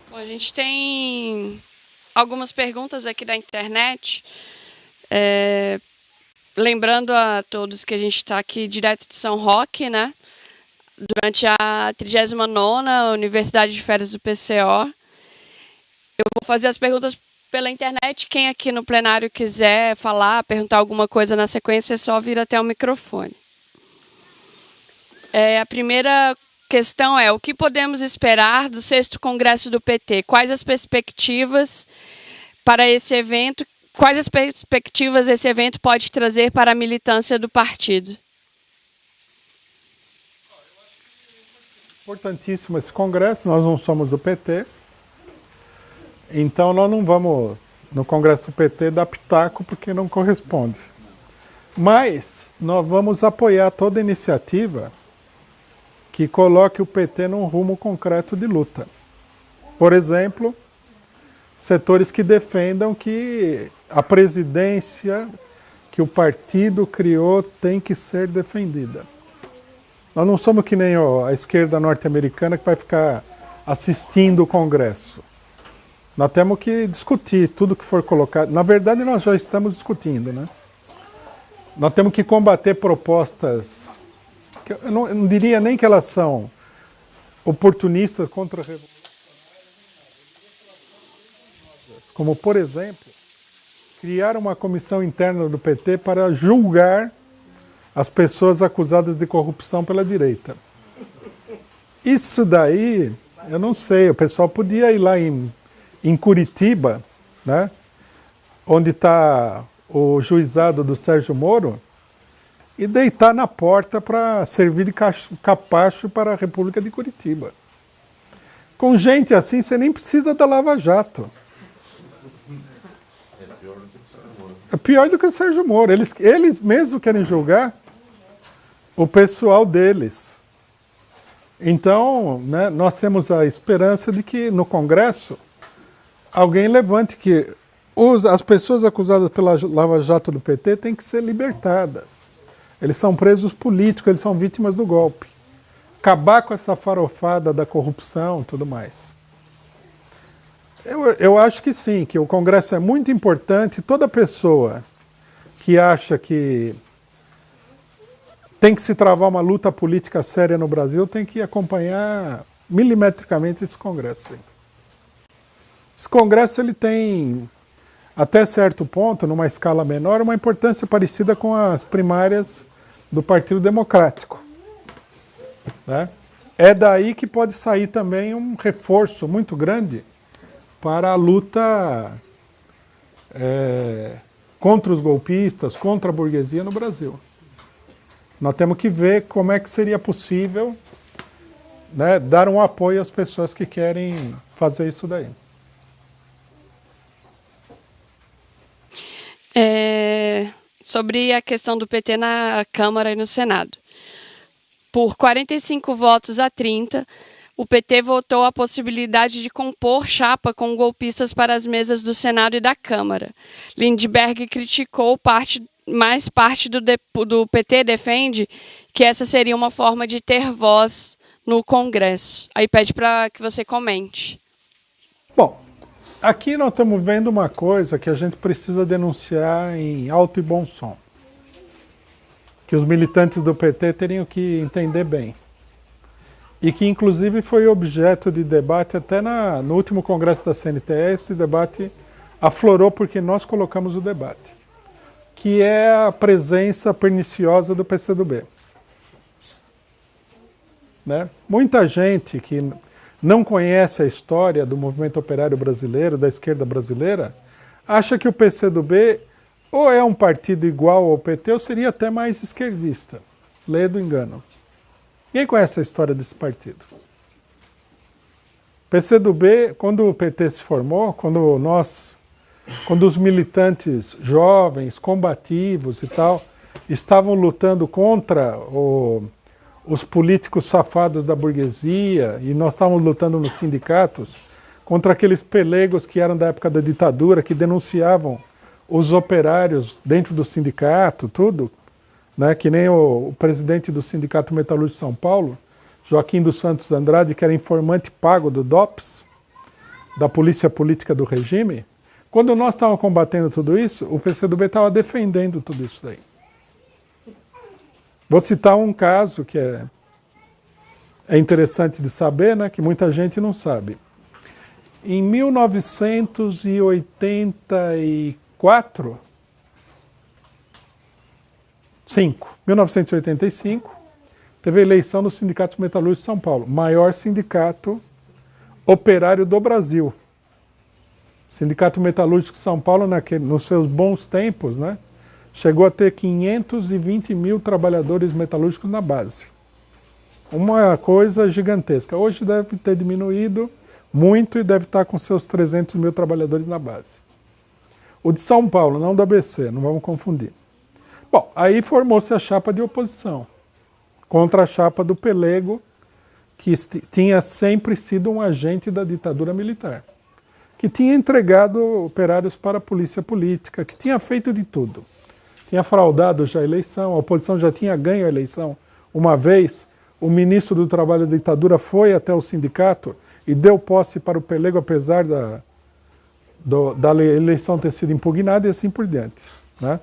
Bom, a gente tem algumas perguntas aqui da internet. É, lembrando a todos que a gente está aqui direto de São Roque, né? Durante a 39ª Universidade de Férias do PCO. Eu vou fazer as perguntas pela internet. Quem aqui no plenário quiser falar, perguntar alguma coisa na sequência, é só vir até o microfone. A primeira questão é: o que podemos esperar do 6º Congresso do PT? Quais as perspectivas para esse evento? Quais as perspectivas esse evento pode trazer para a militância do partido? Importantíssimo esse congresso, nós não somos do PT, então nós não vamos no congresso do PT dar pitaco porque não corresponde. Mas nós vamos apoiar toda iniciativa que coloque o PT num rumo concreto de luta. Por exemplo, setores que defendam que a presidência que o partido criou tem que ser defendida. Nós não somos que nem a esquerda norte-americana que vai ficar assistindo o Congresso. Nós temos que discutir tudo que for colocado. Na verdade, nós já estamos discutindo, né? Nós temos que combater propostas, que eu não diria nem que elas são oportunistas contra revolucionárias, como, por exemplo, criar uma comissão interna do PT para julgar as pessoas acusadas de corrupção pela direita. Isso daí, eu não sei, o pessoal podia ir lá em Curitiba, né, onde está o juizado do Sérgio Moro, e deitar na porta para servir de capacho para a República de Curitiba. Com gente assim, você nem precisa da Lava Jato. É pior do que o Sérgio Moro. Eles mesmos querem julgar o pessoal deles. Então, né, nós temos a esperança de que no Congresso alguém levante que as pessoas acusadas pela Lava Jato do PT têm que ser libertadas. Eles são presos políticos, eles são vítimas do golpe. Acabar com essa farofada da corrupção e tudo mais. Eu acho que sim, que o Congresso é muito importante. Toda pessoa que acha que tem que se travar uma luta política séria no Brasil tem que acompanhar milimetricamente esse Congresso. Esse Congresso ele tem, até certo ponto, numa escala menor, uma importância parecida com as primárias do Partido Democrático, né? É daí que pode sair também um reforço muito grande para a luta contra os golpistas, contra a burguesia no Brasil. Nós temos que ver como é que seria possível, né, dar um apoio às pessoas que querem fazer isso daí. Sobre a questão do PT na Câmara e no Senado. Por 45 votos a 30, o PT votou a possibilidade de compor chapa com golpistas para as mesas do Senado e da Câmara. Lindbergh criticou mais parte do PT defende que essa seria uma forma de ter voz no Congresso. Aí pede para que você comente. Bom, aqui nós estamos vendo uma coisa que a gente precisa denunciar em alto e bom som. Que os militantes do PT teriam que entender bem. E que, inclusive, foi objeto de debate até no último congresso da CNTE. Esse debate aflorou porque nós colocamos o debate, que é a presença perniciosa do PCdoB. Né? Muita gente que não conhece a história do movimento operário brasileiro, da esquerda brasileira, acha que o PCdoB ou é um partido igual ao PT ou seria até mais esquerdista. Lê do engano. Ninguém conhece a história desse partido. PCdoB, quando o PT se formou, quando os militantes jovens, combativos e tal, estavam lutando contra os políticos safados da burguesia, e nós estávamos lutando nos sindicatos, contra aqueles pelegos que eram da época da ditadura, que denunciavam os operários dentro do sindicato, tudo, né? Que nem o presidente do Sindicato Metalúrgico de São Paulo, Joaquim dos Santos Andrade, que era informante pago do DOPS, da polícia política do regime, quando nós estávamos combatendo tudo isso, o PCdoB estava defendendo tudo isso daí. Vou citar um caso que é interessante de saber, né, que muita gente não sabe. Em 1985, teve a eleição do Sindicato Metalúrgico de São Paulo, maior sindicato operário do Brasil. O Sindicato Metalúrgico de São Paulo, nos seus bons tempos, né, chegou a ter 520 mil trabalhadores metalúrgicos na base. Uma coisa gigantesca. Hoje deve ter diminuído muito e deve estar com seus 300 mil trabalhadores na base. O de São Paulo, não do ABC, não vamos confundir. Bom, aí formou-se a chapa de oposição contra a chapa do Pelego, que tinha sempre sido um agente da ditadura militar, que tinha entregado operários para a polícia política, que tinha feito de tudo. Tinha fraudado já a eleição, a oposição já tinha ganho a eleição uma vez. O ministro do Trabalho da ditadura foi até o sindicato e deu posse para o Pelego, apesar da eleição ter sido impugnada e assim por diante, né?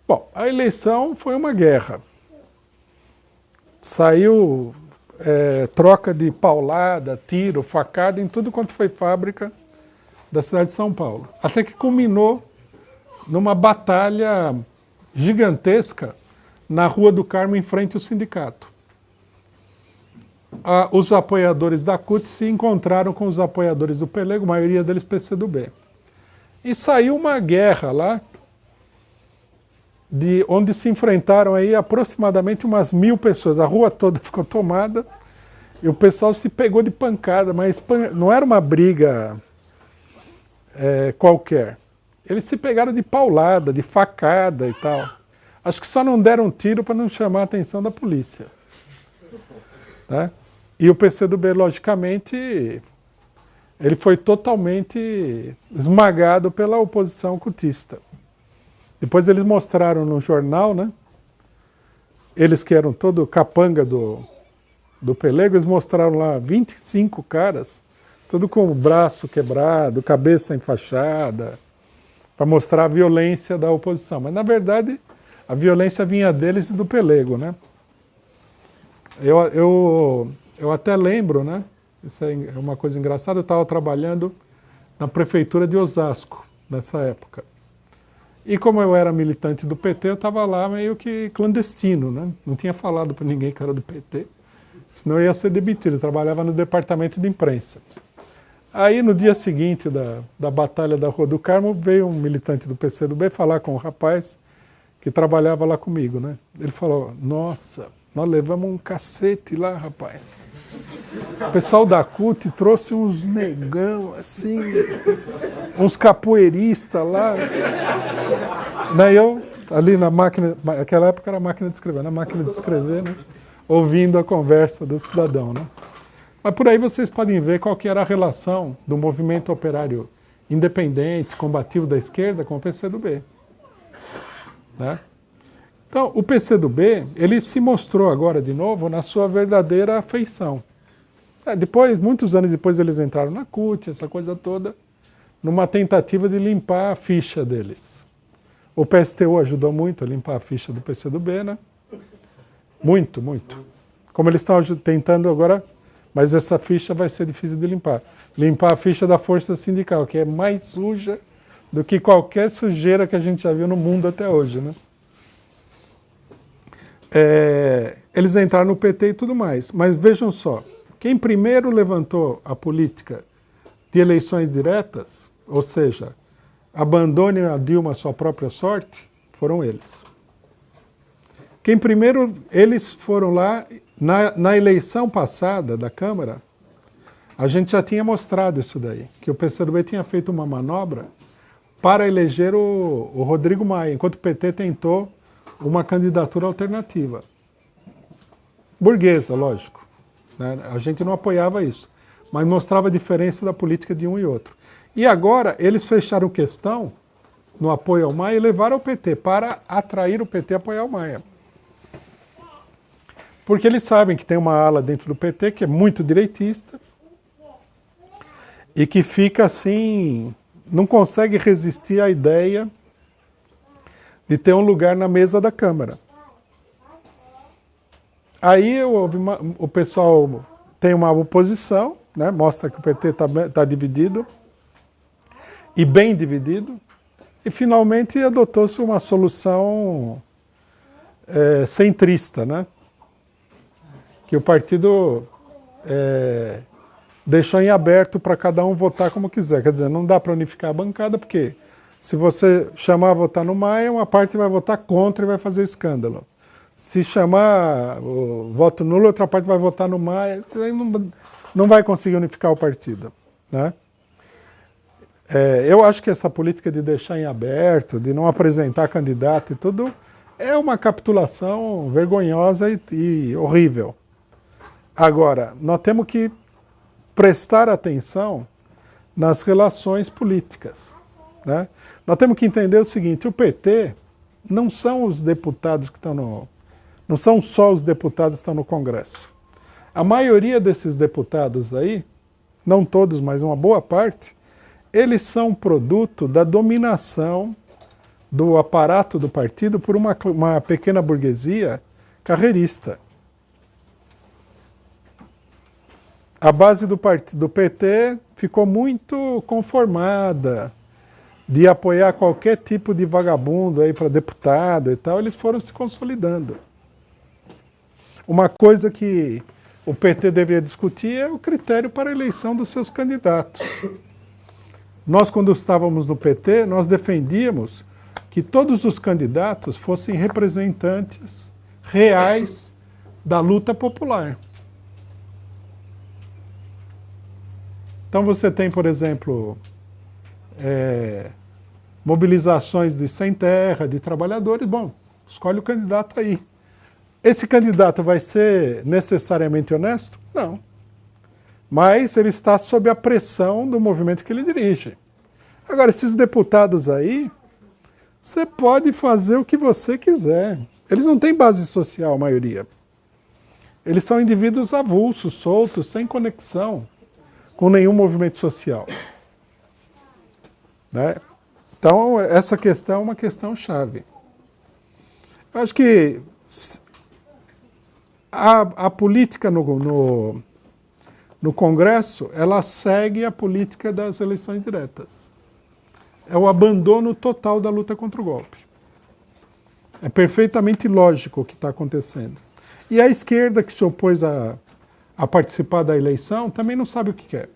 Bom, a eleição foi uma guerra. Saiu troca de paulada, tiro, facada em tudo quanto foi fábrica da cidade de São Paulo. Até que culminou numa batalha gigantesca na Rua do Carmo, em frente ao sindicato. Os apoiadores da CUT se encontraram com os apoiadores do Pelego, a maioria deles PCdoB. E saiu uma guerra lá, onde se enfrentaram aí aproximadamente umas 1000 pessoas. A rua toda ficou tomada e o pessoal se pegou de pancada, mas não era uma briga qualquer. Eles se pegaram de paulada, de facada e tal. Acho que só não deram tiro para não chamar a atenção da polícia, né? E o PCdoB, logicamente, ele foi totalmente esmagado pela oposição cutista. Depois eles mostraram no jornal, né? Eles que eram todo capanga do Pelego, eles mostraram lá 25 caras, tudo com o braço quebrado, cabeça enfaixada, para mostrar a violência da oposição. Mas, na verdade, a violência vinha deles e do Pelego, né? Eu até lembro, né? Isso é uma coisa engraçada, eu estava trabalhando na prefeitura de Osasco, nessa época. E como eu era militante do PT, eu estava lá meio que clandestino, né? Não tinha falado para ninguém que era do PT, senão eu ia ser demitido. Eu trabalhava no departamento de imprensa. Aí, no dia seguinte da batalha da Rua do Carmo, veio um militante do PCdoB falar com o rapaz que trabalhava lá comigo, né? Ele falou: nossa, nós levamos um cacete lá, rapaz. O pessoal da CUT trouxe uns negão, assim, uns capoeiristas lá. Daí eu, ali na máquina, naquela época era máquina de escrever, né? Ouvindo a conversa do cidadão, né? Mas por aí vocês podem ver qual que era a relação do movimento operário independente, combativo da esquerda com o PCdoB, né? Então, o PCdoB, ele se mostrou agora de novo na sua verdadeira feição. Depois, muitos anos depois, eles entraram na CUT, essa coisa toda, numa tentativa de limpar a ficha deles. O PSTU ajudou muito a limpar a ficha do PCdoB, né? Muito, muito. Como eles estão tentando agora, mas essa ficha vai ser difícil de limpar. Limpar a ficha da força sindical, que é mais suja do que qualquer sujeira que a gente já viu no mundo até hoje, né? Eles entraram no PT e tudo mais, mas vejam só, quem primeiro levantou a política de eleições diretas, ou seja, abandone a Dilma à sua própria sorte, foram eles. Quem primeiro, eles foram lá, na eleição passada da Câmara, a gente já tinha mostrado isso daí, que o PCdoB tinha feito uma manobra para eleger o Rodrigo Maia, enquanto o PT tentou uma candidatura alternativa. Burguesa, lógico, né? A gente não apoiava isso, mas mostrava a diferença da política de um e outro. E agora eles fecharam questão no apoio ao Maia e levaram o PT para atrair o PT a apoiar o Maia. Porque eles sabem que tem uma ala dentro do PT que é muito direitista e que fica assim, não consegue resistir à ideia de ter um lugar na mesa da Câmara. Aí o pessoal tem uma oposição, né, mostra que o PT está dividido, e bem dividido, e finalmente adotou-se uma solução centrista, né, que o partido deixou em aberto para cada um votar como quiser. Quer dizer, não dá para unificar a bancada, porque se você chamar a votar no Maia, uma parte vai votar contra e vai fazer escândalo. Se chamar o voto nulo, outra parte vai votar no Maia, não vai conseguir unificar o partido, né? Eu acho que essa política de deixar em aberto, de não apresentar candidato e tudo, é uma capitulação vergonhosa e horrível. Agora, nós temos que prestar atenção nas relações políticas, né? Nós temos que entender o seguinte: o PT não são os deputados que estão não são só os deputados que estão no Congresso. A maioria desses deputados aí, não todos, mas uma boa parte, eles são produto da dominação do aparato do partido por uma pequena burguesia carreirista. A base do PT ficou muito conformada de apoiar qualquer tipo de vagabundo aí para deputado e tal, eles foram se consolidando. Uma coisa que o PT deveria discutir é o critério para a eleição dos seus candidatos. Nós, quando estávamos no PT, nós defendíamos que todos os candidatos fossem representantes reais da luta popular. Então você tem, por exemplo, mobilizações de sem terra, de trabalhadores, bom, escolhe o candidato aí. Esse candidato vai ser necessariamente honesto? Não. Mas ele está sob a pressão do movimento que ele dirige. Agora, esses deputados aí, você pode fazer o que você quiser. Eles não têm base social, a maioria. Eles são indivíduos avulsos, soltos, sem conexão com nenhum movimento social, né? Então, essa questão é uma questão chave. Eu acho que a política no Congresso, ela segue a política das eleições diretas. É o abandono total da luta contra o golpe. É perfeitamente lógico o que está acontecendo. E a esquerda, que se opôs a participar da eleição, também não sabe o que quer.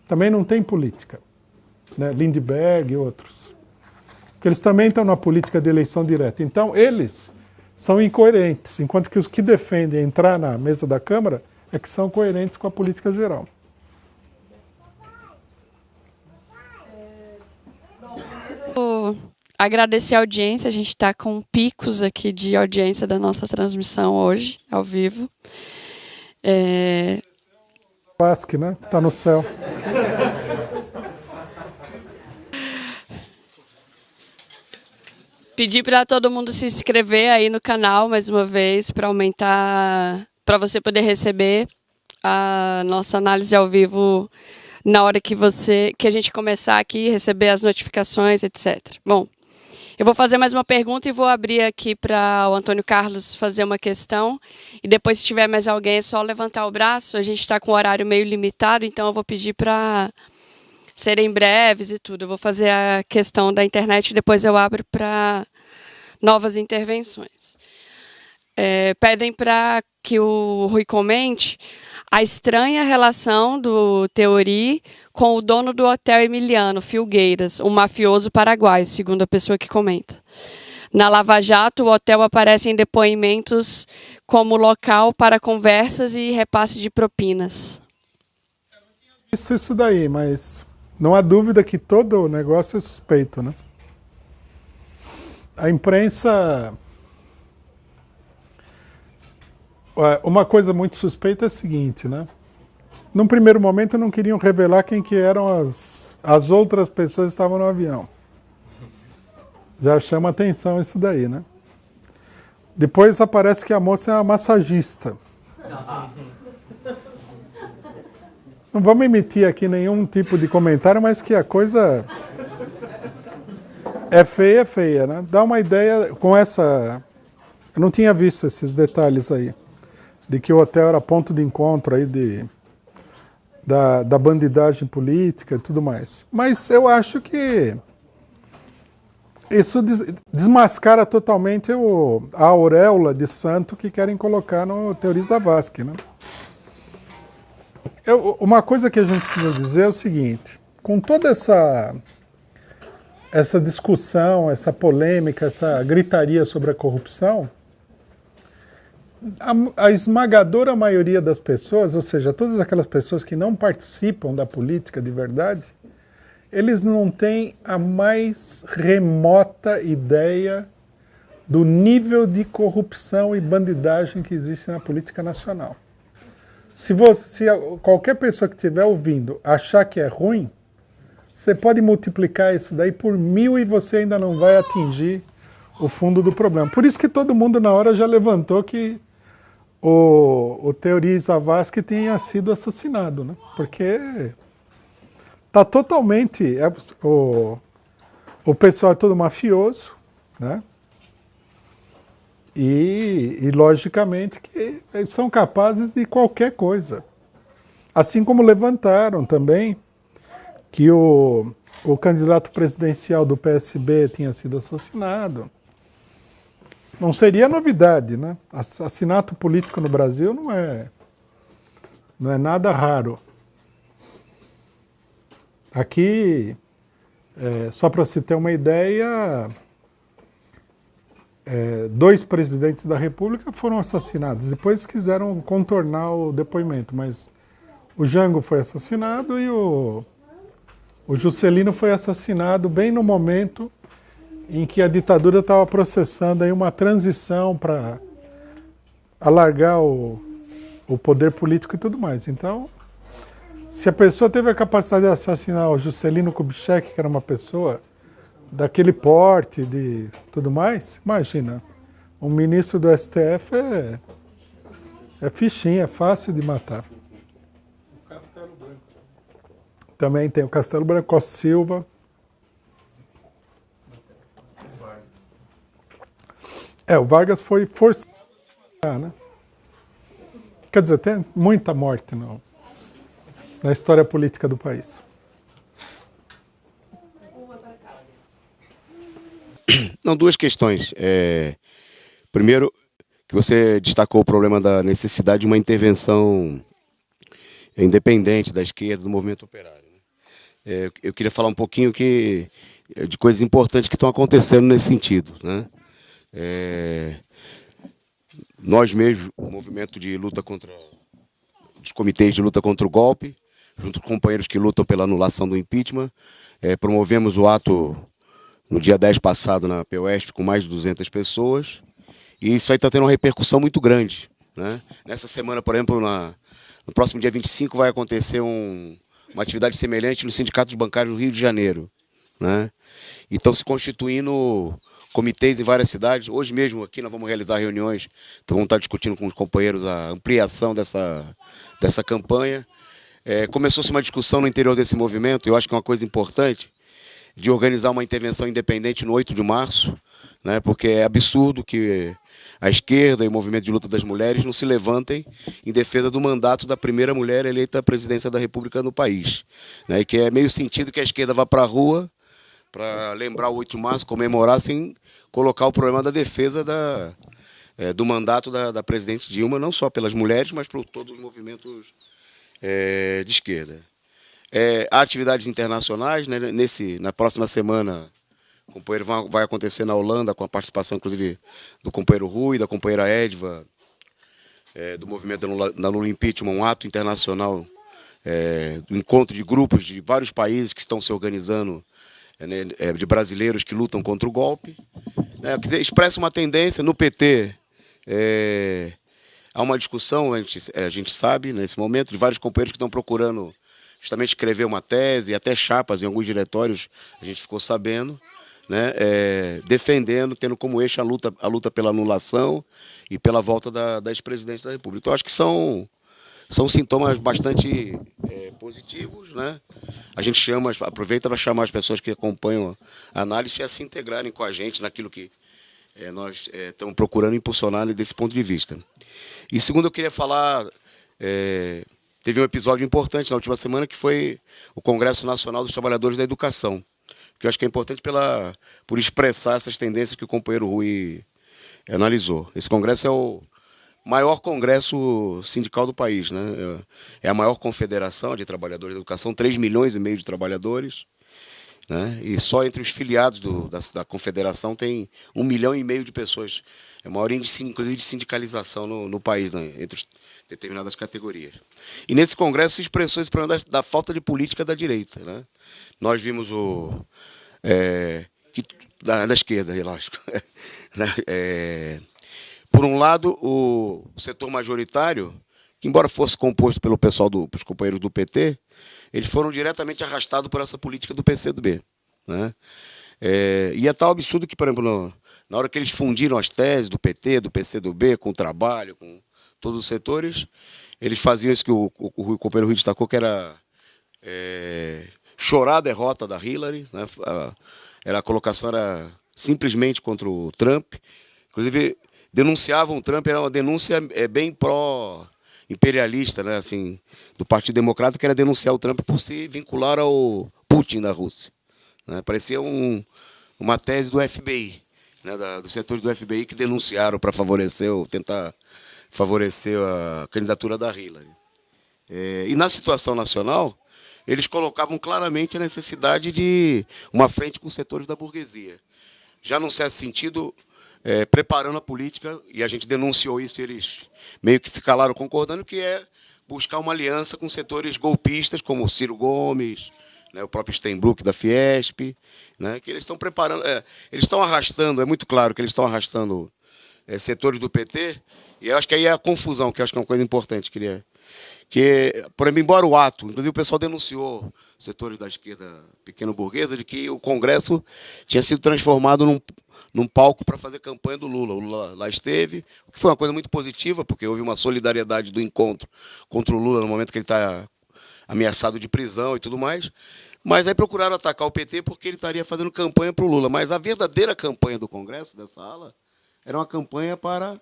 Também não tem política, né? Lindbergh e outros. Porque eles também estão na política de eleição direta. Então, eles são incoerentes, enquanto que os que defendem entrar na mesa da Câmara é que são coerentes com a política geral. Agradecer a audiência, a gente está com picos aqui de audiência da nossa transmissão hoje, ao vivo. Pasque, né? Está no céu. Pedir para todo mundo se inscrever aí no canal mais uma vez para aumentar, para você poder receber a nossa análise ao vivo na hora que a gente começar aqui, receber as notificações, etc. Bom, eu vou fazer mais uma pergunta e vou abrir aqui para o Antônio Carlos fazer uma questão. E depois, se tiver mais alguém, é só levantar o braço. A gente está com o horário meio limitado, então eu vou pedir para serem breves e tudo. Eu vou fazer a questão da internet e depois eu abro para novas intervenções. Pedem para que o Rui comente a estranha relação do Teori com o dono do Hotel Emiliano, Filgueiras, um mafioso paraguaio, segundo a pessoa que comenta. Na Lava Jato, o hotel aparece em depoimentos como local para conversas e repasse de propinas. Isso daí, mas não há dúvida que todo o negócio é suspeito, né? A imprensa... Uma coisa muito suspeita é a seguinte, né? Num primeiro momento não queriam revelar quem que eram as outras pessoas que estavam no avião. Já chama atenção isso daí, né? Depois aparece que a moça é uma massagista. Não vamos emitir aqui nenhum tipo de comentário, mas que a coisa é feia, né? Dá uma ideia com essa... Eu não tinha visto esses detalhes aí, de que o hotel era ponto de encontro aí da bandidagem política e tudo mais. Mas eu acho que isso desmascara totalmente a auréola de santo que querem colocar no Teori Zavascki, né? Uma coisa que a gente precisa dizer é o seguinte, com toda essa discussão, essa polêmica, essa gritaria sobre a corrupção, a esmagadora maioria das pessoas, ou seja, todas aquelas pessoas que não participam da política de verdade, eles não têm a mais remota ideia do nível de corrupção e bandidagem que existe na política nacional. Se qualquer pessoa que estiver ouvindo achar que é ruim, você pode multiplicar isso daí por 1000 e você ainda não vai atingir o fundo do problema. Por isso que todo mundo na hora já levantou que o Teori Zavascki tenha sido assassinado, né? Porque está totalmente... o pessoal é todo mafioso, né? E logicamente que eles são capazes de qualquer coisa. Assim como levantaram também que o candidato presidencial do PSB tinha sido assassinado. Não seria novidade, né? Assassinato político no Brasil não é nada raro. Aqui, só para se ter uma ideia... 2 presidentes da República foram assassinados. Depois quiseram contornar o depoimento, mas o Jango foi assassinado e o Juscelino foi assassinado bem no momento em que a ditadura estava processando aí uma transição para alargar o poder político e tudo mais. Então, se a pessoa teve a capacidade de assassinar o Juscelino Kubitschek, que era uma pessoa daquele porte de tudo mais, imagina, um ministro do STF é fichinha, é fácil de matar. O Castelo Branco. Também tem o Castelo Branco, Costa Silva. O Vargas foi forçado a se matar, né? Quer dizer, tem muita morte na história política do país. Não, 2 questões. Primeiro, que você destacou o problema da necessidade de uma intervenção independente da esquerda, do movimento operário. Eu queria falar um pouquinho de coisas importantes que estão acontecendo nesse sentido, né? Nós mesmos, o movimento de luta os comitês de luta contra o golpe, junto com companheiros que lutam pela anulação do impeachment, promovemos o ato no dia 10 passado na PUESP com mais de 200 pessoas, e isso aí está tendo uma repercussão muito grande, né? Nessa semana, por exemplo, no próximo dia 25 vai acontecer uma atividade semelhante no Sindicato dos Bancários do Rio de Janeiro, né? E estão se constituindo comitês em várias cidades. Hoje mesmo aqui nós vamos realizar reuniões, então vamos estar discutindo com os companheiros a ampliação dessa campanha. Começou-se uma discussão no interior desse movimento, eu acho que é uma coisa importante, de organizar uma intervenção independente no 8 de março, né, porque é absurdo que a esquerda e o movimento de luta das mulheres não se levantem em defesa do mandato da primeira mulher eleita à presidência da República no país, né, e que é meio sentido que a esquerda vá para a rua para lembrar o 8 de março, comemorar, sem colocar o problema da defesa do mandato da presidente Dilma, não só pelas mulheres, mas por todos os movimentos de esquerda. Há atividades internacionais, né? Na próxima semana, o companheiro vai acontecer na Holanda, com a participação, inclusive, do companheiro Rui, da companheira Edva, do movimento da Lula Impeachment, um ato internacional do encontro de grupos de vários países que estão se organizando, de brasileiros que lutam contra o golpe, né, que expressa uma tendência no PT. Há uma discussão, a gente sabe, nesse momento, de vários companheiros que estão procurando justamente escrever uma tese, e até chapas em alguns diretórios, a gente ficou sabendo, né, defendendo, tendo como eixo a luta pela anulação e pela volta da ex-presidente da República. Então, acho que são são sintomas bastante positivos, né? A gente aproveita para chamar as pessoas que acompanham a análise a se integrarem com a gente naquilo que nós estamos procurando impulsionar desse ponto de vista. E segundo, eu queria falar, teve um episódio importante na última semana, que foi o Congresso Nacional dos Trabalhadores da Educação, que eu acho que é importante por expressar essas tendências que o companheiro Rui analisou. Esse congresso é o maior congresso sindical do país, né? É a maior confederação de trabalhadores da educação, 3,5 milhões de trabalhadores, né? E só entre os filiados da confederação tem 1,5 milhão de pessoas. É o maior índice, inclusive, de sindicalização no país, né? Entre determinadas categorias. E nesse congresso se expressou esse problema da falta de política da direita, né? Nós vimos da esquerda, lógico. Por um lado, o setor majoritário, que embora fosse composto pelo pessoal dos companheiros do PT, eles foram diretamente arrastados por essa política do PCdoB, né? E é tal absurdo que, por exemplo, na hora que eles fundiram as teses do PT, do PCdoB, com o trabalho, com todos os setores, eles faziam isso que o companheiro Rui destacou, que era chorar a derrota da Hillary, né? A colocação era simplesmente contra o Trump. Inclusive, denunciavam o Trump, era uma denúncia bem pró-imperialista, né? Assim, do Partido Democrata, que era denunciar o Trump por se vincular ao Putin da Rússia, né? Parecia uma tese do FBI, né? Dos setores do FBI que denunciaram para tentar favorecer a candidatura da Hillary. E na situação nacional, eles colocavam claramente a necessidade de uma frente com os setores da burguesia. Já num certo sentido, preparando a política, e a gente denunciou isso, eles meio que se calaram concordando, que é buscar uma aliança com setores golpistas, como o Ciro Gomes, né, o próprio Steinbrück da Fiesp, né, que eles estão preparando, eles estão arrastando, é muito claro que eles estão arrastando setores do PT, e eu acho que aí é a confusão, que eu acho que é uma coisa importante, por exemplo, embora o ato, inclusive o pessoal denunciou, setores da esquerda pequeno-burguesa, de que o Congresso tinha sido transformado num palco para fazer campanha do Lula. O Lula lá esteve, o que foi uma coisa muito positiva, porque houve uma solidariedade do encontro contra o Lula no momento que ele está ameaçado de prisão e tudo mais. Mas aí procuraram atacar o PT porque ele estaria fazendo campanha para o Lula. Mas a verdadeira campanha do Congresso, dessa ala, era uma campanha para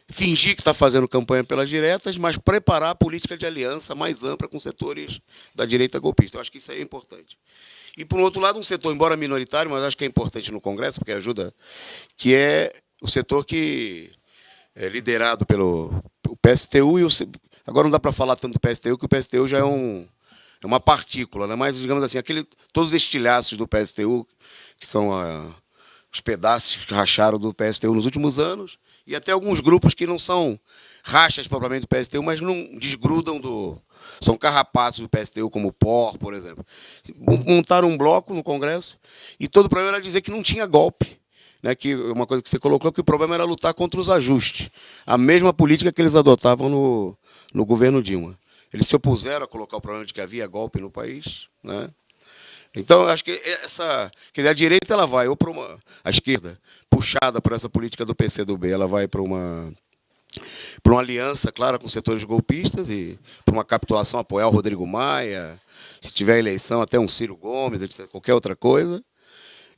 fingir que está fazendo campanha pelas diretas, mas preparar a política de aliança mais ampla com setores da direita golpista. Eu acho que isso aí é importante. E, por outro lado, um setor, embora minoritário, mas acho que é importante no Congresso, porque ajuda, que é o setor que é liderado pelo PSTU. Agora não dá para falar tanto do PSTU, que o PSTU já é uma partícula, né? Mas, digamos assim, todos os estilhaços do PSTU, que são os pedaços que racharam do PSTU nos últimos anos, e até alguns grupos que não são rachas propriamente do PSTU, mas não desgrudam são carrapatos do PSTU, como o POR, por exemplo. Montaram um bloco no Congresso e todo o problema era dizer que não tinha golpe, né? Que uma coisa que você colocou, que o problema era lutar contra os ajustes. A mesma política que eles adotavam no governo Dilma. Eles se opuseram a colocar o problema de que havia golpe no país, né? Então, eu acho que a direita ela vai, ou para a esquerda, puxada por essa política do PCdoB, ela vai para uma aliança clara com setores golpistas e para uma capitulação, apoiar o Rodrigo Maia, se tiver eleição, até um Ciro Gomes, etc., qualquer outra coisa.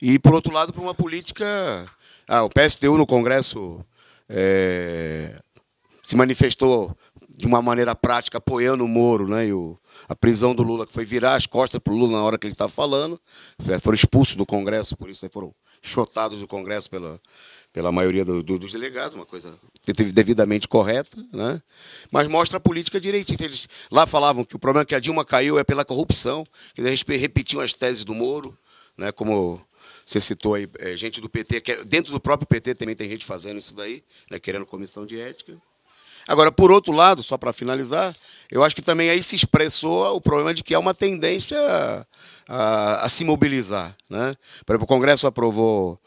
E, por outro lado, para uma política... o PSTU no Congresso se manifestou de uma maneira prática apoiando o Moro, né, e a prisão do Lula, que foi virar as costas para o Lula na hora que ele estava falando. Foram expulsos do Congresso, por isso foram chotados do Congresso pela maioria dos delegados, uma coisa devidamente correta, né? Mas mostra a política direitinho. Eles lá falavam que o problema é que a Dilma caiu é pela corrupção, que eles repetiam as teses do Moro, né? Como você citou aí, gente do PT, que dentro do próprio PT também tem gente fazendo isso daí, né? Querendo comissão de ética. Agora, por outro lado, só para finalizar, eu acho que também aí se expressou o problema de que há uma tendência a se mobilizar, né? Por exemplo, o Congresso aprovou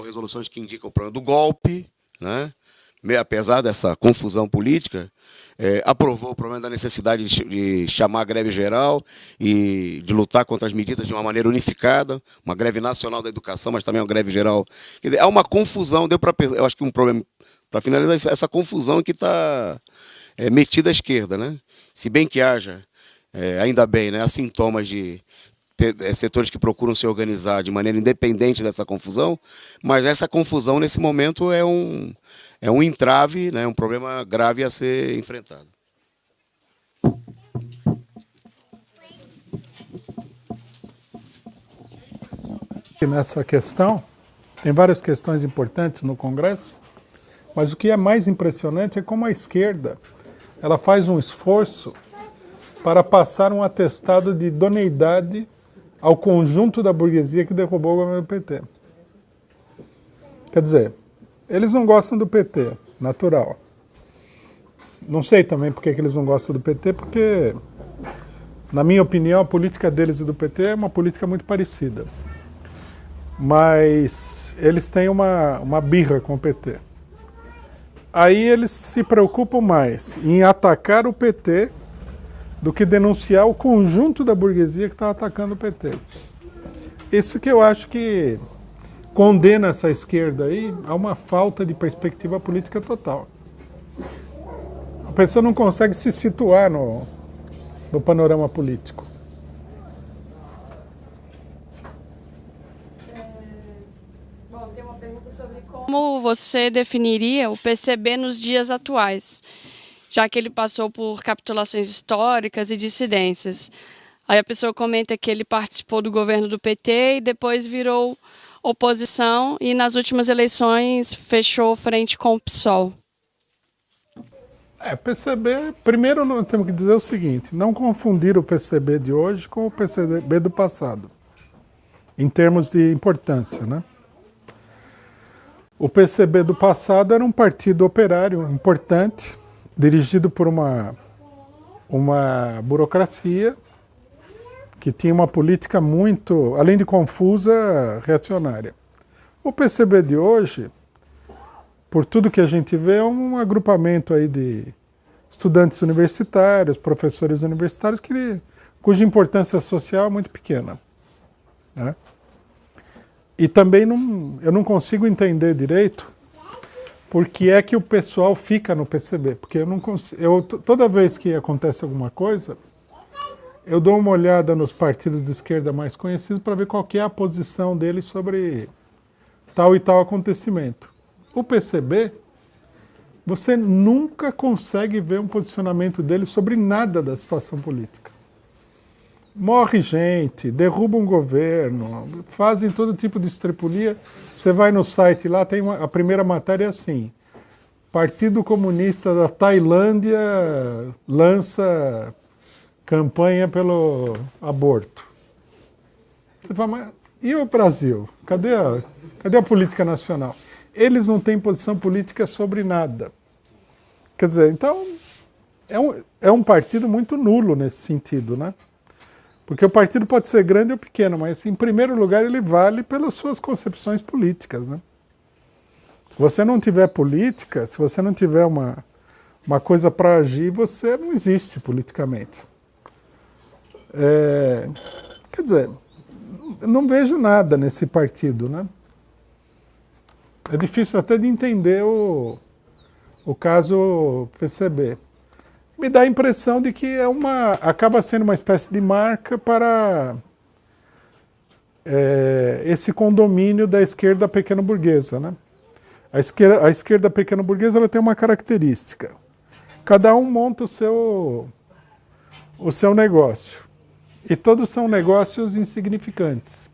resoluções que indicam o problema do golpe, né? Apesar dessa confusão política, aprovou o problema da necessidade de chamar a greve geral e de lutar contra as medidas de uma maneira unificada, uma greve nacional da educação, mas também uma greve geral. Quer dizer, há uma confusão, eu acho que um problema para finalizar essa confusão que está metida à esquerda, né? Se bem que haja, ainda bem, né, há sintomas de setores que procuram se organizar de maneira independente dessa confusão, mas essa confusão, nesse momento, é um entrave, né, um problema grave a ser enfrentado. Nessa questão, tem várias questões importantes no Congresso, mas o que é mais impressionante é como a esquerda ela faz um esforço para passar um atestado de idoneidade ao conjunto da burguesia que derrubou o governo do PT. Quer dizer, eles não gostam do PT, natural. Não sei também por que eles não gostam do PT, porque, na minha opinião, a política deles e do PT é uma política muito parecida. Mas eles têm uma birra com o PT. Aí eles se preocupam mais em atacar o PT do que denunciar o conjunto da burguesia que está atacando o PT. Isso que eu acho que condena essa esquerda aí a uma falta de perspectiva política total. A pessoa não consegue se situar no panorama político. Bom, tem uma pergunta sobre como você definiria o PCB nos dias atuais, já que ele passou por capitulações históricas e dissidências. Aí a pessoa comenta que ele participou do governo do PT e depois virou oposição e nas últimas eleições fechou frente com o PSOL. PCB, primeiro nós temos que dizer o seguinte, não confundir o PCB de hoje com o PCB do passado, em termos de importância, né? O PCB do passado era um partido operário importante, dirigido por uma burocracia que tinha uma política muito, além de confusa, reacionária. O PCB de hoje, por tudo que a gente vê, é um agrupamento aí de estudantes universitários, professores universitários, cuja importância social é muito pequena, né? E também eu não consigo entender direito por que é que o pessoal fica no PCB, porque eu não consigo, toda vez que acontece alguma coisa, eu dou uma olhada nos partidos de esquerda mais conhecidos para ver qual que é a posição deles sobre tal e tal acontecimento. O PCB, você nunca consegue ver um posicionamento dele sobre nada da situação política. Morre gente, derruba um governo, fazem todo tipo de estripulia. Você vai no site lá, tem a primeira matéria é assim: Partido Comunista da Tailândia lança campanha pelo aborto. Você fala, mas e o Brasil? Cadê a política nacional? Eles não têm posição política sobre nada. Quer dizer, então, é um partido muito nulo nesse sentido, né? Porque o partido pode ser grande ou pequeno, mas, em primeiro lugar, ele vale pelas suas concepções políticas, né? Se você não tiver política, se você não tiver uma coisa para agir, você não existe politicamente. Quer dizer, eu não vejo nada nesse partido, né? É difícil até de entender o caso PCB. Me dá a impressão de que acaba sendo uma espécie de marca para esse condomínio da esquerda pequeno-burguesa, né? A esquerda pequeno-burguesa ela tem uma característica. Cada um monta o seu negócio. E todos são negócios insignificantes.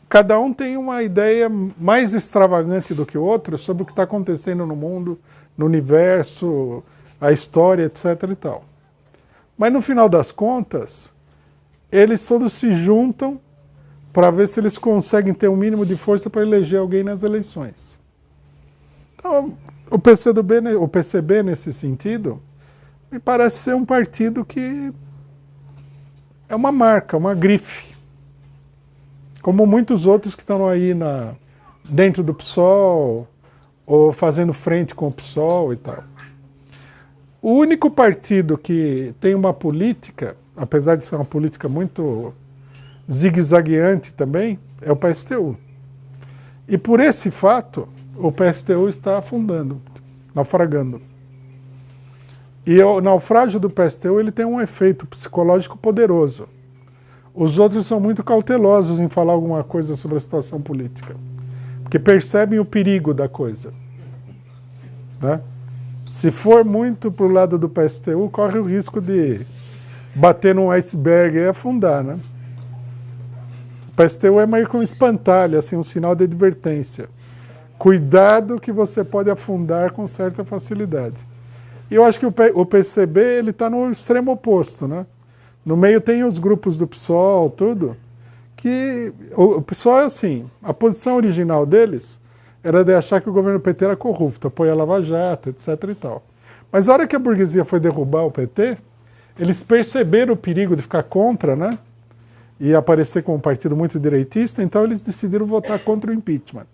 Cada um tem uma ideia mais extravagante do que o outro sobre o que está acontecendo no mundo, no universo, a história, etc. e tal. Mas no final das contas, eles todos se juntam para ver se eles conseguem ter um mínimo de força para eleger alguém nas eleições. Então, o PCB, nesse sentido, me parece ser um partido que é uma marca, uma grife. Como muitos outros que estão aí dentro do PSOL, ou fazendo frente com o PSOL e tal. O único partido que tem uma política, apesar de ser uma política muito zigue-zagueante também, é o PSTU. E por esse fato, o PSTU está afundando, naufragando. E o naufrágio do PSTU ele tem um efeito psicológico poderoso. Os outros são muito cautelosos em falar alguma coisa sobre a situação política, porque percebem o perigo da coisa, né? Se for muito para o lado do PSTU, corre o risco de bater num iceberg e afundar, né? O PSTU é meio que um espantalho, assim, um sinal de advertência. Cuidado que você pode afundar com certa facilidade. E eu acho que o PCB ele está no extremo oposto, né? No meio tem os grupos do PSOL, tudo, que o PSOL é assim, a posição original deles era de achar que o governo PT era corrupto, apoia a Lava Jato, etc. e tal. Mas a hora que a burguesia foi derrubar o PT, eles perceberam o perigo de ficar contra, né? E aparecer como um partido muito direitista, então eles decidiram votar contra o impeachment.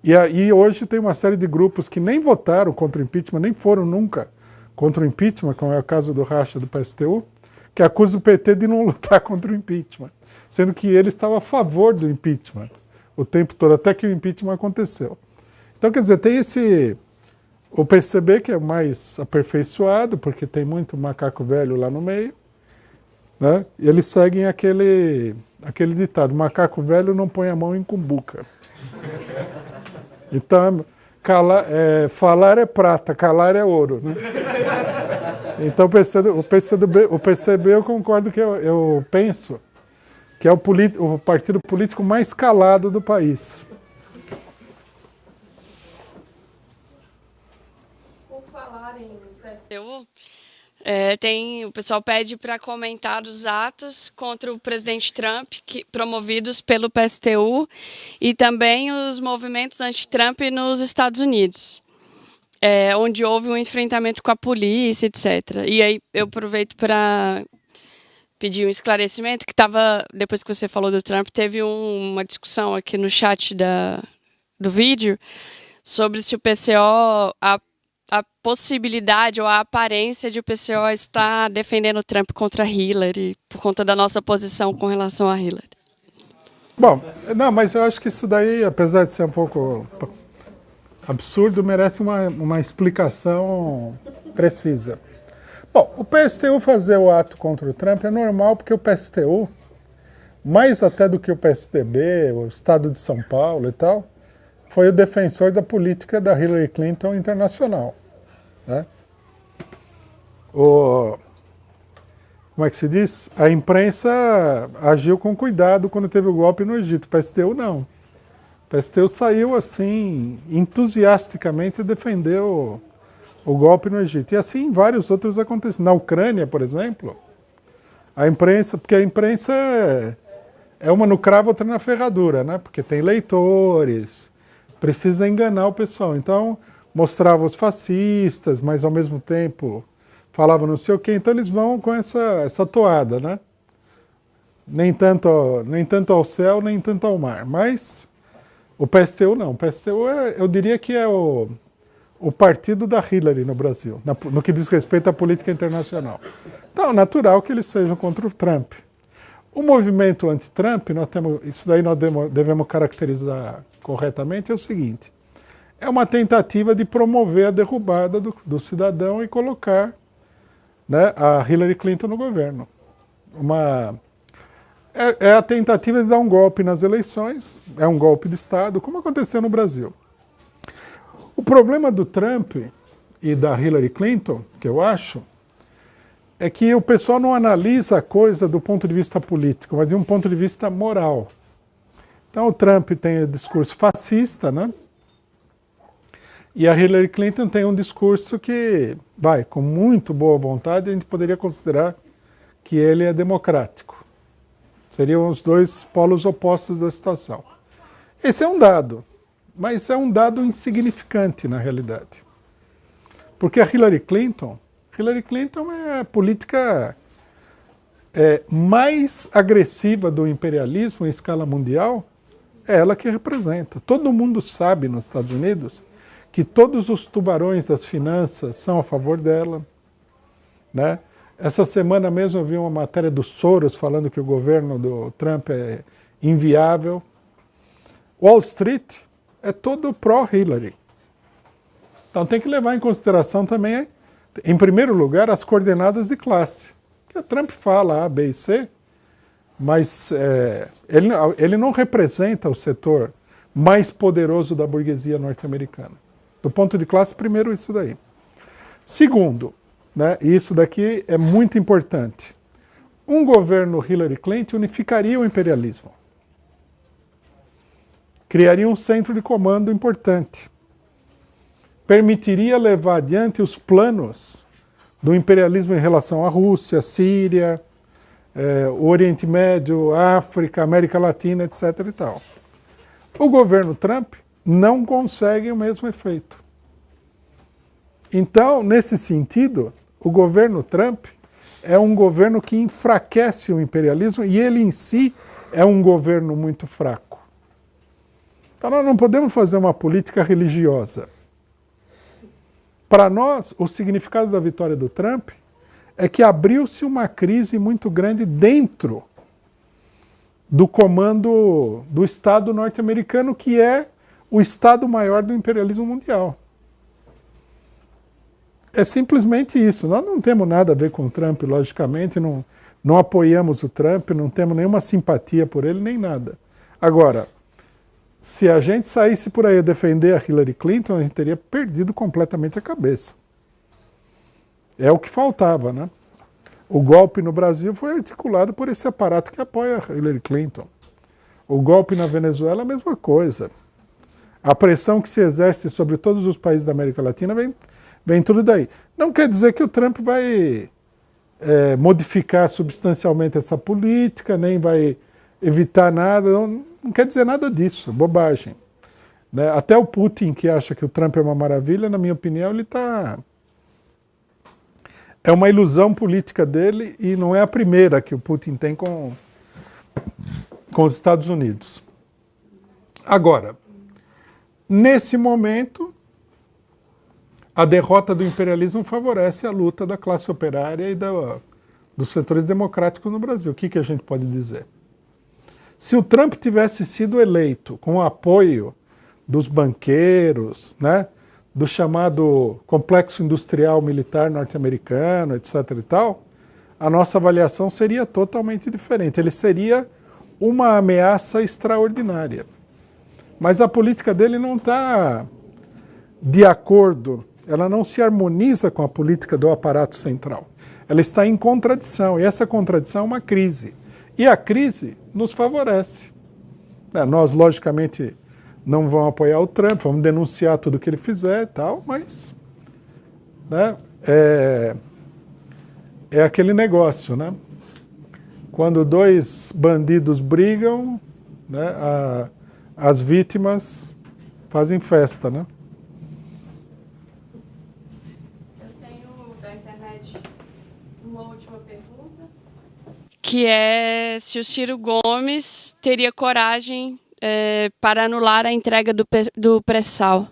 E aí hoje tem uma série de grupos que nem votaram contra o impeachment, nem foram nunca contra o impeachment, como é o caso do Racha do PSTU, que acusa o PT de não lutar contra o impeachment, sendo que ele estava a favor do impeachment o tempo todo, até que o impeachment aconteceu. Então, quer dizer, tem o PCB que é mais aperfeiçoado, porque tem muito macaco velho lá no meio, né? E eles seguem aquele ditado, macaco velho não põe a mão em cumbuca. Então, falar é prata, calar é ouro, né? Então o PCB eu concordo que eu penso que é o partido político mais calado do país. Por falar em PSTU, o pessoal pede para comentar os atos contra o presidente Trump, promovidos pelo PSTU, e também os movimentos anti-Trump nos Estados Unidos, onde houve um enfrentamento com a polícia, etc. E aí eu aproveito para pedir um esclarecimento, que depois que você falou do Trump, teve uma discussão aqui no chat do vídeo sobre se o PCO, a possibilidade ou a aparência de o PCO estar defendendo o Trump contra Hillary, por conta da nossa posição com relação a Hillary. Bom, não, mas eu acho que isso daí, apesar de ser um pouco absurdo, merece uma explicação precisa. Bom, o PSTU fazer o ato contra o Trump é normal, porque o PSTU, mais até do que o PSDB, o Estado de São Paulo e tal, foi o defensor da política da Hillary Clinton internacional, né? Como é que se diz? A imprensa agiu com cuidado quando teve o golpe no Egito. O PSTU não. O PSTU saiu assim, entusiasticamente defendeu o golpe no Egito. E assim vários outros acontecimentos. Na Ucrânia, por exemplo, a imprensa, porque a imprensa é uma no cravo, outra na ferradura, né? Porque tem leitores, precisa enganar o pessoal. Então, mostrava os fascistas, mas ao mesmo tempo falava não sei o quê. Então eles vão com essa toada, né? Nem tanto ao céu, nem tanto ao mar. Mas o PSTU não. O PSTU, eu diria que é o partido da Hillary no Brasil, no que diz respeito à política internacional. Então, é natural que eles sejam contra o Trump. O movimento anti-Trump, isso daí nós devemos caracterizar corretamente, é o seguinte: é uma tentativa de promover a derrubada do cidadão e colocar, né, a Hillary Clinton no governo. É a tentativa de dar um golpe nas eleições, é um golpe de Estado, como aconteceu no Brasil. O problema do Trump e da Hillary Clinton, que eu acho, é que o pessoal não analisa a coisa do ponto de vista político, mas de um ponto de vista moral. Então o Trump tem o discurso fascista, né? E a Hillary Clinton tem um discurso que, com muito boa vontade, a gente poderia considerar que ele é democrático. Seriam os dois polos opostos da situação. Esse é um dado. Mas é um dado insignificante, na realidade. Porque a Hillary Clinton é a política mais agressiva do imperialismo em escala mundial, é ela que representa. Todo mundo sabe nos Estados Unidos que todos os tubarões das finanças são a favor dela, né? Essa semana mesmo eu vi uma matéria do Soros falando que o governo do Trump é inviável. Wall Street, é todo pró-Hillary. Então tem que levar em consideração também, em primeiro lugar, as coordenadas de classe. Que o Trump fala A, B e C, mas ele não representa o setor mais poderoso da burguesia norte-americana. Do ponto de classe, primeiro isso daí. Segundo, né, e isso daqui é muito importante, um governo Hillary Clinton unificaria o imperialismo. Criaria um centro de comando importante. Permitiria levar adiante os planos do imperialismo em relação à Rússia, Síria, o Oriente Médio, África, América Latina, etc. e tal. O governo Trump não consegue o mesmo efeito. Então, nesse sentido, o governo Trump é um governo que enfraquece o imperialismo e ele em si é um governo muito fraco. Então nós não podemos fazer uma política religiosa. Para nós, o significado da vitória do Trump é que abriu-se uma crise muito grande dentro do comando do Estado norte-americano, que é o Estado maior do imperialismo mundial. É simplesmente isso. Nós não temos nada a ver com o Trump, logicamente, não apoiamos o Trump, não temos nenhuma simpatia por ele, nem nada. Agora, se a gente saísse por aí a defender a Hillary Clinton, a gente teria perdido completamente a cabeça. É o que faltava, né? O golpe no Brasil foi articulado por esse aparato que apoia a Hillary Clinton. O golpe na Venezuela é a mesma coisa. A pressão que se exerce sobre todos os países da América Latina vem tudo daí. Não quer dizer que o Trump vai modificar substancialmente essa política, nem vai evitar nada, não quer dizer nada disso, bobagem. Né? Até o Putin, que acha que o Trump é uma maravilha, na minha opinião, ele está... É uma ilusão política dele e não é a primeira que o Putin tem com os Estados Unidos. Agora, nesse momento, a derrota do imperialismo favorece a luta da classe operária e dos setores democráticos no Brasil. O que a gente pode dizer? Se o Trump tivesse sido eleito com o apoio dos banqueiros, né, do chamado complexo industrial militar norte-americano, etc. e tal, a nossa avaliação seria totalmente diferente. Ele seria uma ameaça extraordinária. Mas a política dele não está de acordo, ela não se harmoniza com a política do aparato central. Ela está em contradição, e essa contradição é uma crise. E a crise nos favorece. Nós, logicamente, não vamos apoiar o Trump, vamos denunciar tudo que ele fizer e tal, mas né, é aquele negócio, né? Quando dois bandidos brigam, né, as vítimas fazem festa, né? Eu tenho da internet uma última pergunta, que é se o Ciro Gomes teria coragem para anular a entrega do pré-sal.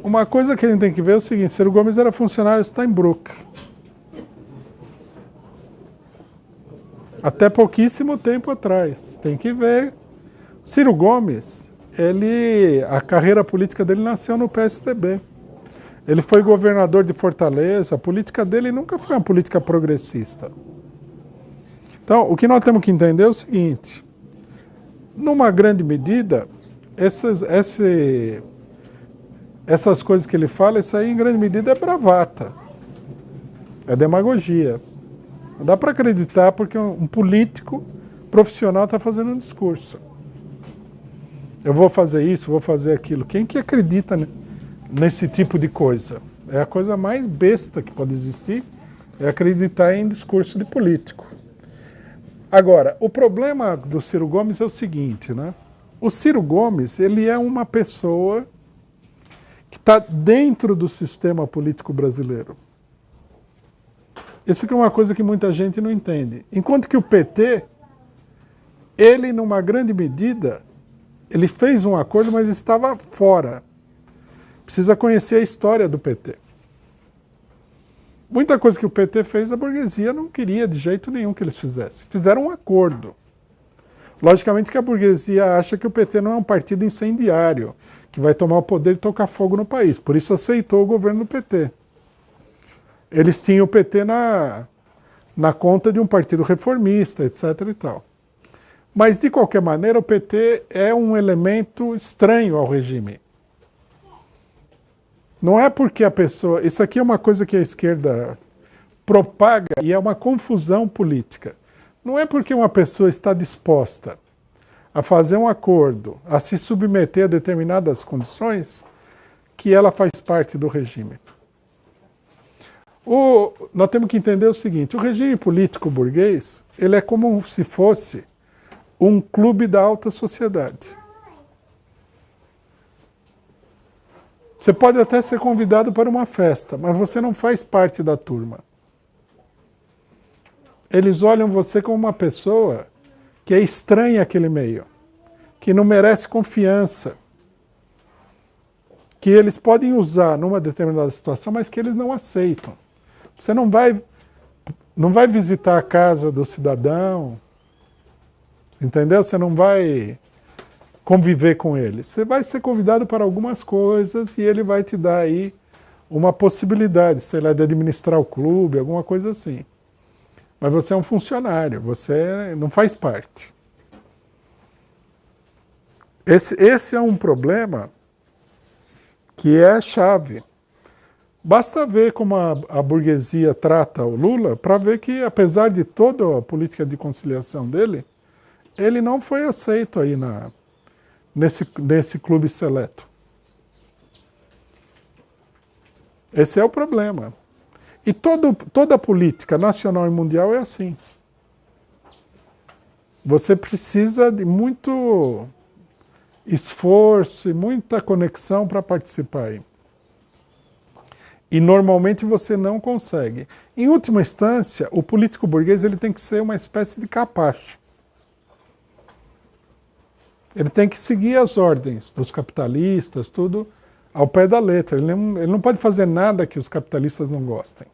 Uma coisa que a gente tem que ver é o seguinte: Ciro Gomes era funcionário Steinbrück. Até pouquíssimo tempo atrás. Tem que ver. Ciro Gomes, a carreira política dele nasceu no PSDB. Ele foi governador de Fortaleza. A política dele nunca foi uma política progressista. Então, o que nós temos que entender é o seguinte: numa grande medida, essas coisas que ele fala, isso aí em grande medida é bravata, é demagogia. Não dá para acreditar porque um político profissional está fazendo um discurso. Eu vou fazer isso, vou fazer aquilo. Quem que acredita nesse tipo de coisa? É a coisa mais besta que pode existir, é acreditar em discurso de político. Agora, o problema do Ciro Gomes é o seguinte, né? O Ciro Gomes, ele é uma pessoa que está dentro do sistema político brasileiro. Isso é uma coisa que muita gente não entende. Enquanto que o PT, ele, numa grande medida, ele fez um acordo, mas estava fora. Precisa conhecer a história do PT. Muita coisa que o PT fez, a burguesia não queria de jeito nenhum que eles fizessem. Fizeram um acordo. Logicamente que a burguesia acha que o PT não é um partido incendiário, que vai tomar o poder e tocar fogo no país. Por isso aceitou o governo do PT. Eles tinham o PT na conta de um partido reformista, etc. e tal. Mas, de qualquer maneira, o PT é um elemento estranho ao regime. Não é porque a pessoa... Isso aqui é uma coisa que a esquerda propaga e é uma confusão política. Não é porque uma pessoa está disposta a fazer um acordo, a se submeter a determinadas condições, que ela faz parte do regime. Nós temos que entender o seguinte, o regime político burguês, ele é como se fosse um clube da alta sociedade. Você pode até ser convidado para uma festa, mas você não faz parte da turma. Eles olham você como uma pessoa que é estranha àquele meio, que não merece confiança, que eles podem usar numa determinada situação, mas que eles não aceitam. Você não vai visitar a casa do cidadão, entendeu? Você não vai conviver com ele. Você vai ser convidado para algumas coisas e ele vai te dar aí uma possibilidade, sei lá, de administrar o clube, alguma coisa assim. Mas você é um funcionário, você não faz parte. Esse é um problema que é chave. Basta ver como a burguesia trata o Lula para ver que, apesar de toda a política de conciliação dele, ele não foi aceito aí nesse clube seleto. Esse é o problema. E toda a política nacional e mundial é assim. Você precisa de muito esforço e muita conexão para participar aí. E normalmente você não consegue. Em última instância, o político burguês ele tem que ser uma espécie de capacho. Ele tem que seguir as ordens dos capitalistas, tudo ao pé da letra. Ele não pode fazer nada que os capitalistas não gostem.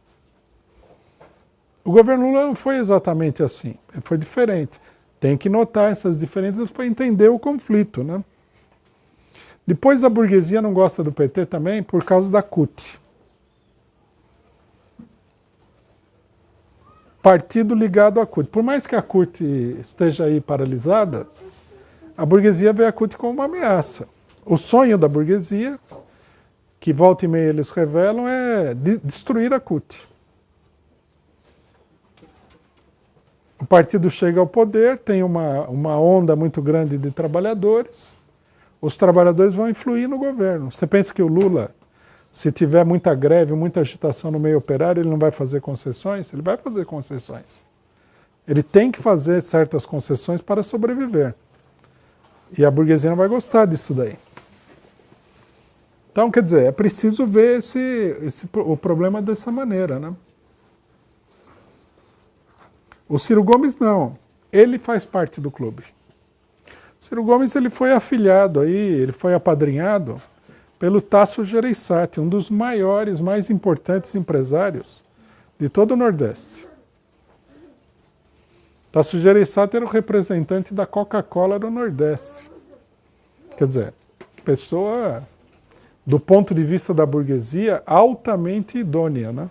O governo Lula não foi exatamente assim. Ele foi diferente. Tem que notar essas diferenças para entender o conflito, né? Depois a burguesia não gosta do PT também por causa da CUT. Partido ligado à CUT. Por mais que a CUT esteja aí paralisada, a burguesia vê a CUT como uma ameaça. O sonho da burguesia, que volta e meia eles revelam, é destruir a CUT. O partido chega ao poder, tem uma onda muito grande de trabalhadores, os trabalhadores vão influir no governo. Você pensa que o Lula, se tiver muita greve, muita agitação no meio operário, ele não vai fazer concessões? Ele vai fazer concessões. Ele tem que fazer certas concessões para sobreviver. E a burguesia não vai gostar disso daí. Então, quer dizer, é preciso ver o problema dessa maneira, né? O Ciro Gomes não. Ele faz parte do clube. O Ciro Gomes ele foi afilhado aí, ele foi apadrinhado pelo Tasso Gereissati, um dos maiores, mais importantes empresários de todo o Nordeste. Tasso Gereissati era o representante da Coca-Cola do Nordeste. Quer dizer, pessoa, do ponto de vista da burguesia, altamente idônea, né?